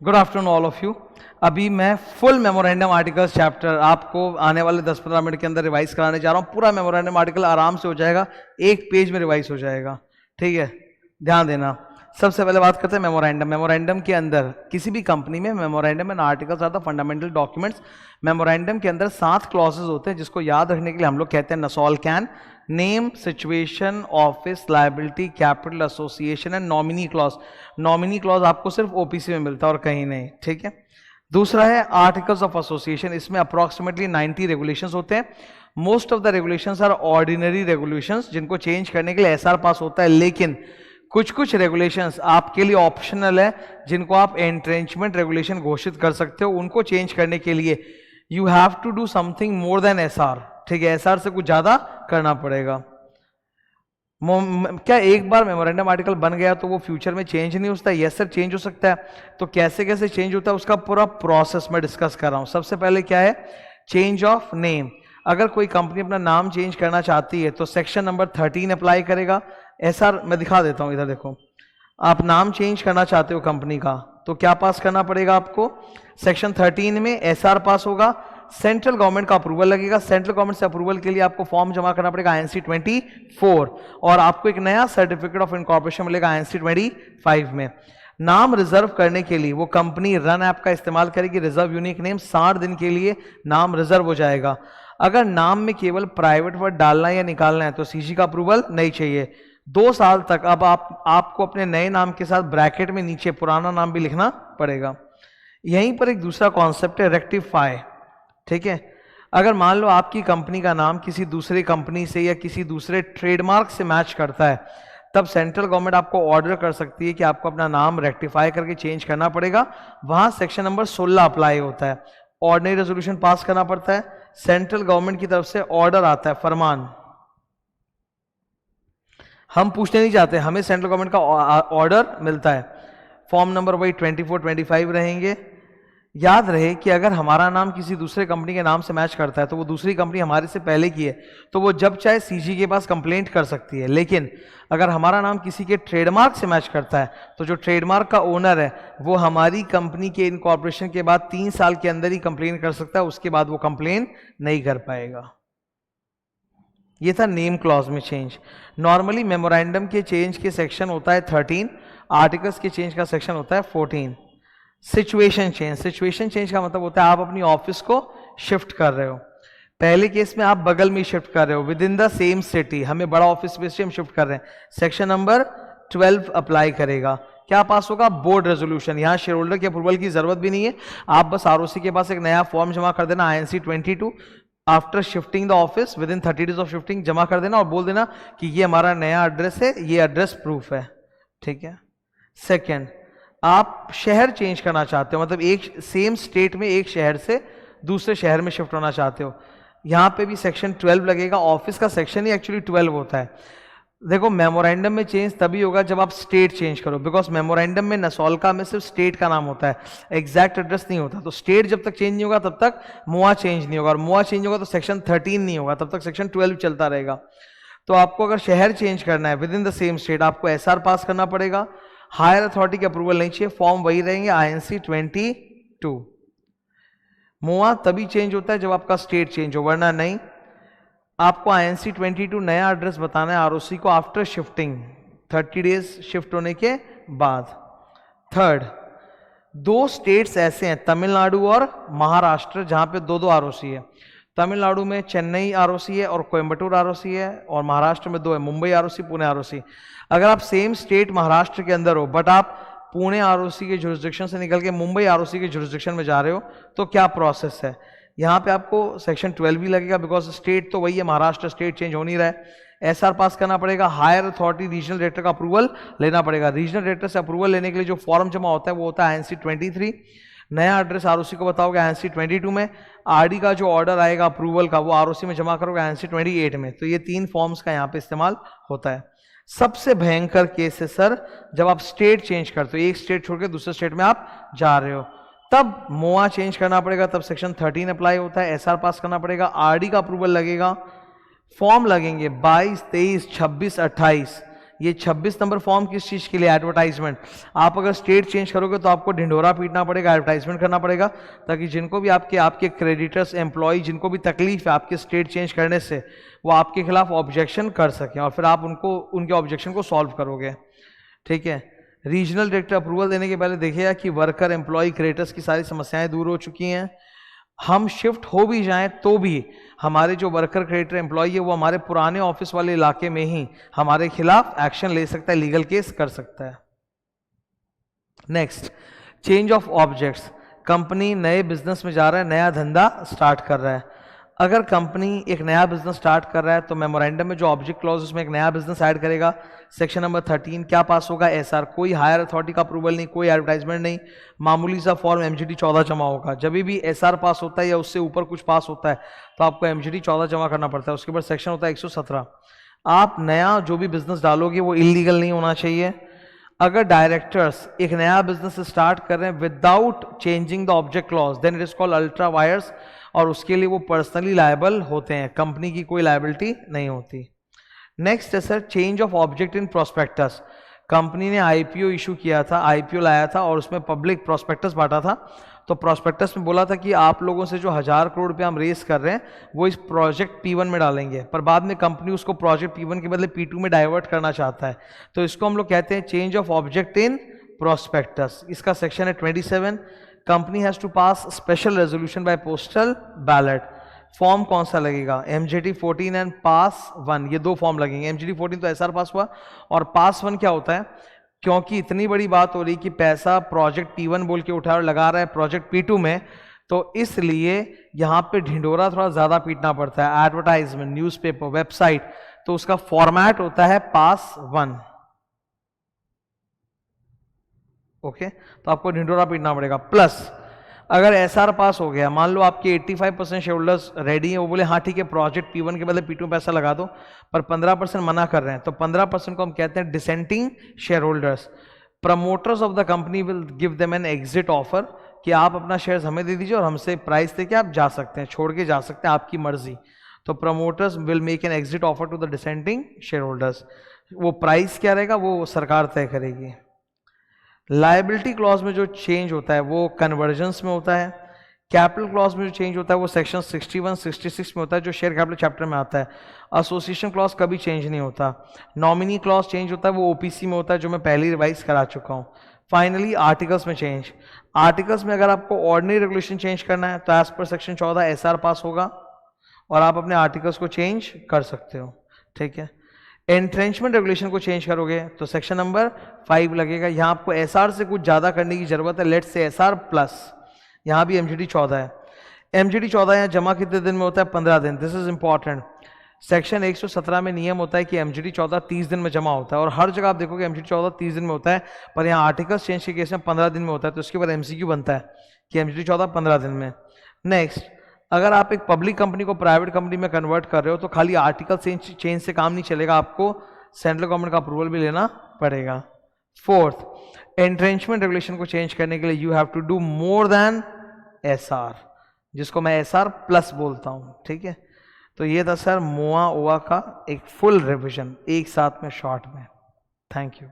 Good afternoon all of you. अभी मैं full memorandum articles chapter आपको आने वाले 10-15 मिनट के अंदर रिवाइज कराने जा रहा हूँ। पूरा मेमोरेंडम आर्टिकल आराम से हो जाएगा, एक पेज में रिवाइज हो जाएगा। ठीक है, ध्यान देना। सबसे पहले बात करते हैं मेमोरेंडम। मेमोरेंडम के अंदर किसी भी कंपनी में memorandum and articles are the fundamental documents. Memorandum के अंदर 7 क्लॉजेज होते हैं जिसको याद रखने के लिए हम लोग कहते हैं नसॉल कैन। Name, situation, office, liability, capital, association and nominee clause. Nominee clause आपको सिर्फ ओपीसी में मिलता है और कहीं नहीं। ठीक है, दूसरा है आर्टिकल्स ऑफ एसोसिएशन। इसमें अप्रोक्सीमेटली 90 रेगुलेशंस होते हैं। Most of the regulations are ordinary regulations जिनको चेंज करने के लिए एसआर पास होता है, लेकिन कुछ कुछ रेगुलेशंस आपके लिए ऑप्शनल है जिनको आप एंट्रेंचमेंट रेगुलेशन घोषित कर सकते हो। उनको चेंज करने के लिए you have to do something more than SR. ठीक है, एसआर से कुछ ज्यादा करना पड़ेगा। क्या एक बार मेमोरेंडम आर्टिकल बन गया तो वो फ्यूचर में चेंज नहीं हो सकता? यस सर, चेंज हो सकता है। तो कैसे कैसे चेंज होता है उसका पूरा प्रोसेस मैं डिस्कस कर रहा हूं। सबसे पहले क्या है, चेंज ऑफ नेम। अगर कोई कंपनी अपना नाम चेंज करना चाहती है तो सेक्शन नंबर 13 अप्लाई करेगा। एसआर मैं दिखा देता हूं, इधर देखो। आप नाम चेंज करना चाहते हो कंपनी का तो क्या पास करना पड़ेगा आपको? सेक्शन 13 में एसआर पास होगा, सेंट्रल गवर्नमेंट का अप्रूवल लगेगा। सेंट्रल गवर्नमेंट से अप्रूवल के लिए आपको फॉर्म जमा करना पड़ेगा INC 24 और आपको एक नया सर्टिफिकेट ऑफ इनकॉर्पोरेशन मिलेगा INC 25 में। नाम रिजर्व करने के लिए वो कंपनी रन ऐप का इस्तेमाल करेगी। रिजर्व यूनिक नेम, 60 दिन के लिए नाम रिजर्व हो जाएगा। अगर नाम में केवल प्राइवेट वर्ड डालना या निकालना है तो सीजी का अप्रूवल नहीं चाहिए। 2 साल तक अब आपको अपने नए नाम के साथ ब्रैकेट में नीचे पुराना नाम भी लिखना पड़ेगा। यहीं पर एक दूसरा कॉन्सेप्ट है रेक्टिफाई। ठीक है, अगर मान लो आपकी कंपनी का नाम किसी दूसरी कंपनी से या किसी दूसरे ट्रेडमार्क से मैच करता है, तब सेंट्रल गवर्नमेंट आपको ऑर्डर कर सकती है कि आपको अपना नाम रेक्टिफाई करके चेंज करना पड़ेगा। वहां सेक्शन नंबर 16 अप्लाई होता है। ऑर्डिनरी रेजोल्यूशन पास करना पड़ता है, सेंट्रल गवर्नमेंट की तरफ से ऑर्डर आता है, फरमान। हम पूछने नहीं जाते, हमें सेंट्रल गवर्नमेंट का ऑर्डर मिलता है। फॉर्म नंबर वही 24-25 रहेंगे। याद रहे कि अगर हमारा नाम किसी दूसरे कंपनी के नाम से मैच करता है तो वो दूसरी कंपनी हमारे से पहले की है तो वो जब चाहे सीजी के पास कंप्लेंट कर सकती है। लेकिन अगर हमारा नाम किसी के ट्रेडमार्क से मैच करता है तो जो ट्रेडमार्क का ओनर है वो हमारी कंपनी के इनकॉर्पोरेशन के बाद 3 साल के अंदर ही कंप्लेन कर सकता है, उसके बाद वो कंप्लेन नहीं कर पाएगा। ये था नेम क्लॉज में चेंज। नॉर्मली मेमोरेंडम के चेंज के सेक्शन होता है 13, आर्टिकल्स के चेंज का सेक्शन होता है 14। Situation change. सिचुएशन चेंज का मतलब होता है आप अपनी ऑफिस को शिफ्ट कर रहे हो। पहले केस में आप बगल में शिफ्ट कर रहे हो, with in the same city. हमें बड़ा ऑफिस स्पेस से हम शिफ्ट कर रहे हैं, सेक्शन नंबर 12 अप्लाई करेगा। क्या पास होगा? Board resolution. यहां शेयर होल्डर के अप्रूवल की जरूरत भी नहीं है, आप बस आरओसी के पास एक नया फॉर्म जमा कर देना INC 22 after shifting the office, with in 30 days of shifting जमा कर देना और बोल देना कि ये हमारा नया एड्रेस है, ये एड्रेस प्रूफ है। ठीक है। सेकेंड, आप शहर चेंज करना चाहते हो, मतलब एक सेम स्टेट में एक शहर से दूसरे शहर में शिफ्ट होना चाहते हो, यहां पे भी सेक्शन 12 लगेगा। ऑफिस का सेक्शन ही एक्चुअली 12 होता है। देखो, मेमोरेंडम में चेंज तभी होगा जब आप स्टेट चेंज करो, बिकॉज मेमोरेंडम में नसोलका में सिर्फ स्टेट का नाम होता है, एग्जैक्ट एड्रेस नहीं होता। तो स्टेट जब तक चेंज नहीं होगा तब तक मोआ चेंज नहीं होगा, और मोआ चेंज होगा तो सेक्शन 13 नहीं होगा, तब तक सेक्शन 12 चलता रहेगा। तो आपको अगर शहर चेंज करना है with in the same state, आपको एसआर पास करना पड़ेगा। हायर अथॉरिटी के अप्रूवल नहीं चाहिए, फॉर्म वही रहेंगे INC 22। मोआ तभी चेंज होता है जब आपका स्टेट चेंज हो, वरना नहीं। आपको INC 22 नया एड्रेस बताना है आरओसी को आफ्टर शिफ्टिंग, 30 डेज शिफ्ट होने के बाद। थर्ड, 2 स्टेट्स ऐसे हैं, तमिलनाडु और महाराष्ट्र, जहां पे 2-2 आरओसी है। तमिलनाडु में चेन्नई आरओसी है और कोयम्बटूर आरओसी है, और महाराष्ट्र में 2 है, मुंबई आरओसी, पुणे आरओसी। अगर आप सेम स्टेट महाराष्ट्र के अंदर हो बट आप पुणे आरओसी के जुरिस्डिक्शन से निकल के मुंबई आरओसी के जुरिस्डिक्शन में जा रहे हो तो क्या प्रोसेस है? यहाँ पे आपको सेक्शन 12 भी लगेगा, बिकॉज स्टेट तो वही है, महाराष्ट्र स्टेट चेंज हो नहीं रहा है। एसआर पास करना पड़ेगा। हायर अथॉरिटी रीजनल डायरेक्टर का अप्रूवल लेना पड़ेगा। रीजनल डायरेक्टर से अप्रूवल लेने के लिए जो फॉर्म जमा होता है वो होता है INC 23। नया एड्रेस आरओसी को बताओगे INC 22 में। आरडी का जो ऑर्डर आएगा अप्रूवल का वो आरओसी में जमा करोगे INC 28 में। तो ये 3 फॉर्म्स का यहाँ पे इस्तेमाल होता है। सबसे भयंकर केस है सर जब आप स्टेट चेंज करते हो, एक स्टेट छोड़ के दूसरे स्टेट में आप जा रहे हो, तब मोआ चेंज करना पड़ेगा, तब सेक्शन 13 अप्लाई होता है। एसआर पास करना पड़ेगा, आरडी का अप्रूवल लगेगा, फॉर्म लगेंगे 22, 23, 26, 28। ये 26 नंबर फॉर्म किस चीज़ के लिए? एडवर्टाइजमेंट। आप अगर स्टेट चेंज करोगे तो आपको ढिंढोरा पीटना पड़ेगा, एडवर्टाइजमेंट करना पड़ेगा, ताकि जिनको भी आपके क्रेडिटर्स, एम्प्लॉय, जिनको भी तकलीफ है आपके स्टेट चेंज करने से, वो आपके खिलाफ ऑब्जेक्शन कर सकें और फिर आप उनके ऑब्जेक्शन को सॉल्व करोगे। ठीक है। रीजनल डायरेक्टर अप्रूवल देने के पहले देखिएगा कि वर्कर, एम्प्लॉय, क्रेडिटर्स की सारी समस्याएं दूर हो चुकी हैं। हम शिफ्ट हो भी जाएं तो भी हमारे जो वर्कर, क्रेडिटर, एम्प्लॉय है वो हमारे पुराने ऑफिस वाले इलाके में ही हमारे खिलाफ एक्शन ले सकता है, लीगल केस कर सकता है। Next, change of objects. Company नए बिजनेस में जा रहा है, नया धंधा स्टार्ट कर रहा है। अगर कंपनी एक नया बिजनेस स्टार्ट कर रहा है तो मेमोरेंडम में जो ऑब्जेक्ट क्लॉज उसमें एक नया बिजनेस ऐड करेगा। सेक्शन नंबर 13 क्या पास होगा? एसआर। कोई हायर अथॉरिटी का अप्रूवल नहीं, कोई एडवर्टाइजमेंट नहीं, मामूली सा फॉर्म एमजीडी 14 जमा होगा। जब भी एसआर पास होता है या उससे ऊपर कुछ पास होता है तो आपको एमजीडी 14 जमा करना पड़ता है। उसके बाद सेक्शन होता है 117। आप नया जो भी बिजनेस डालोगे वो इलीगल नहीं होना चाहिए। अगर डायरेक्टर्स एक नया बिजनेस स्टार्ट कर रहे हैं without changing the object clause, then it is called ultra vires, और उसके लिए वो पर्सनली लायबल होते हैं, कंपनी की कोई लायबिलिटी नहीं होती। नेक्स्ट है sir, change of object in prospectus. Company ने आईपीओ इशू किया था, आईपीओ लाया था और उसमें पब्लिक प्रोस्पेक्टस बांटा था। तो प्रोस्पेक्टस में बोला था कि आप लोगों से जो 1000 करोड़ रुपये हम रेस कर रहे हैं वो इस प्रोजेक्ट P1 में डालेंगे, पर बाद में कंपनी उसको प्रोजेक्ट P1 के बदले P2 में डाइवर्ट करना चाहता है, तो इसको हम लोग कहते हैं change of object in prospectus. इसका सेक्शन है 27। Company has to pass special resolution by postal ballot. Form कौन सा लगेगा? एमजीडी 14 एंड पास 1, ये दो फॉर्म लगेंगे। एमजीडी 14 तो एसआर पास हुआ, और पास 1 क्या होता है? क्योंकि इतनी बड़ी बात हो रही कि पैसा प्रोजेक्ट P1 बोल के उठा और लगा रहा है प्रोजेक्ट P2 में, तो इसलिए यहां पे ढिंडोरा थोड़ा ज्यादा पीटना पड़ता है। एडवर्टाइजमेंट, न्यूज़पेपर, वेबसाइट, तो उसका फॉर्मेट होता है पास 1। ओके, तो आपको ढिंडोरा पीटना पड़ेगा। प्लस अगर एसआर पास हो गया, मान लो आपके 85% शेयर होल्डर्स रेडी हैं, वो बोले हाँ ठीक है प्रोजेक्ट P1 के बदले P2 में पैसा लगा दो, पर 15% मना कर रहे हैं, तो 15% को हम कहते हैं dissenting share holders. Promoters of the company will give them an exit offer, कि आप अपना शेयर्स हमें दे दीजिए और हमसे प्राइस देके आप जा सकते हैं, छोड़ के जा सकते हैं, आपकी मर्जी। तो promoters will make an exit offer to the dissenting share holders. वो प्राइस क्या रहेगा वो सरकार तय करेगी। लायबिलिटी क्लॉज में जो चेंज होता है वो कन्वर्जेंस में होता है। कैपिटल क्लॉज में जो चेंज होता है वो सेक्शन 61, 66 में होता है, जो शेयर कैपिटल चैप्टर में आता है। एसोसिएशन क्लॉज कभी चेंज नहीं होता। नॉमिनी क्लॉज चेंज होता है, वो ओपीसी में होता है, जो मैं पहले रिवाइज करा चुका हूँ। फाइनली आर्टिकल्स में चेंज। आर्टिकल्स में अगर आपको ऑर्डिनरी रेगुलेशन चेंज करना है तो एज पर सेक्शन 14 एसआर पास होगा और आप अपने आर्टिकल्स को चेंज कर सकते हो। ठीक है। एंट्रेंचमेंट रेगुलेशन को चेंज करोगे तो सेक्शन नंबर 5 लगेगा। यहाँ आपको एसआर से कुछ ज़्यादा करने की जरूरत है, लेट्स से एसआर प्लस। यहाँ भी एमजीडी 14 है। एमजीडी 14 यहाँ जमा कितने दिन में होता है? 15 दिन। This is important. सेक्शन 117 में नियम होता है कि एमजीडी 14 30 दिन में जमा होता है, और हर जगह आप देखोगे एमजीडी 14 30 दिन में होता है, पर यहाँ आर्टिकल्स चेंज के केस में 15 दिन में होता है। तो उसके बाद एमसीक्यू बनता है कि एमजीडी 14 15 दिन में। नेक्स्ट, अगर आप एक पब्लिक कंपनी को प्राइवेट कंपनी में कन्वर्ट कर रहे हो तो खाली आर्टिकल चेंज से काम नहीं चलेगा, आपको सेंट्रल गवर्नमेंट का अप्रूवल भी लेना पड़ेगा। फोर्थ, एंट्रेंचमेंट रेगुलेशन को चेंज करने के लिए you have to do more than SR, जिसको मैं एसआर प्लस बोलता हूं। ठीक है। तो ये था सर मोआ ओआ का एक फुल रिविजन एक साथ में शॉर्ट में। Thank you.